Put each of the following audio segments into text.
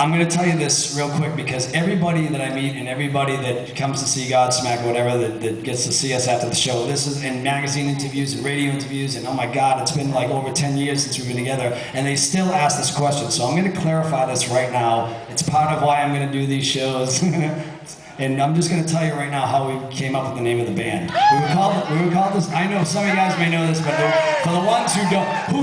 I'm going to tell you this real quick because everybody that I meet and everybody that comes to see Godsmack or whatever that gets to see us after the show, this is in magazine interviews and radio interviews, and oh my God, it's been like over 10 years since we've been together, and they still ask this question. So I'm going to clarify this right now. It's part of why I'm going to do these shows. And I'm just going to tell you right now how we came up with the name of the band. We were called this. I know some of you guys may know this, but for the ones who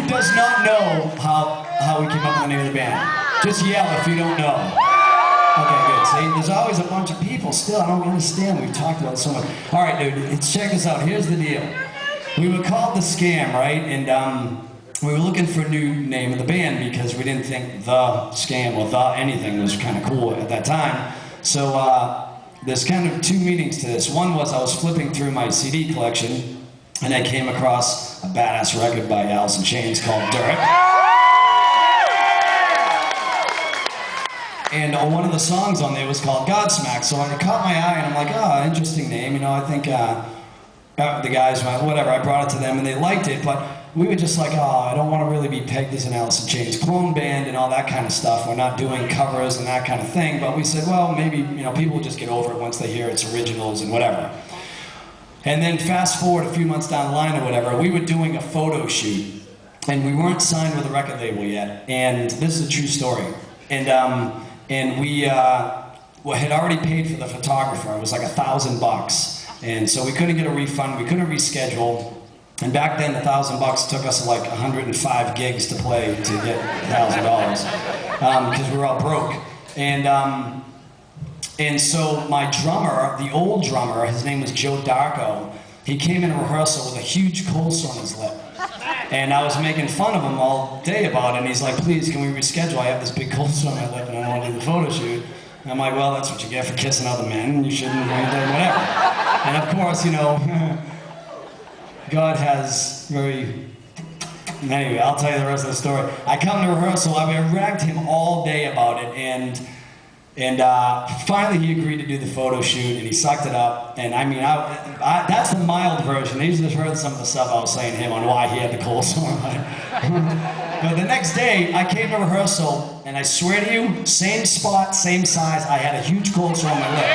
does not know how we came up with the name of the band, just yell if you don't know. Okay, good. See, there's always a bunch of people still. I don't understand. We've talked about it so much. All right, dude. Check this out. Here's the deal. We were called the Scam, right? And we were looking for a new name of the band because we didn't think the Scam or the anything was kind of cool at that time. So. There's kind of two meanings to this. One was I was flipping through my CD collection and I came across a badass record by Alice in Chains called Dirt. And one of the songs on there was called Godsmack, so it caught my eye and I'm like, oh, interesting name, you know, I think the guys, whatever, I brought it to them and they liked it, but we were just like, oh, I don't want to really be pegged as an Alice in Chains clone band and all that kind of stuff. We're not doing covers and that kind of thing, but we said, well, maybe, you know, people will just get over it once they hear it's originals and whatever. And then fast forward a few months down the line or whatever, we were doing a photo shoot and we weren't signed with a record label yet. And this is a true story. And we had already paid for the photographer. It was like $1,000. And so we couldn't get a refund, we couldn't reschedule. And back then, $1,000 took us like 105 gigs to play to get $1,000 because we were all broke. And so my drummer, the old drummer, his name was Joe Darko. He came in rehearsal with a huge cold sore on his lip. And I was making fun of him all day about it. And he's like, please, can we reschedule? I have this big cold sore on my lip and I don't want to do the photo shoot. And I'm like, well, that's what you get for kissing other men. You shouldn't do whatever. And of course, you know, God has very... Anyway, I'll tell you the rest of the story. I come to rehearsal, I ragged him all day about it, and finally he agreed to do the photo shoot, and he sucked it up, and I mean, that's the mild version. They just heard some of the stuff I was saying to him on why he had the cold sore. But the next day, I came to rehearsal, and I swear to you, same spot, same size, I had a huge cold sore on my lip.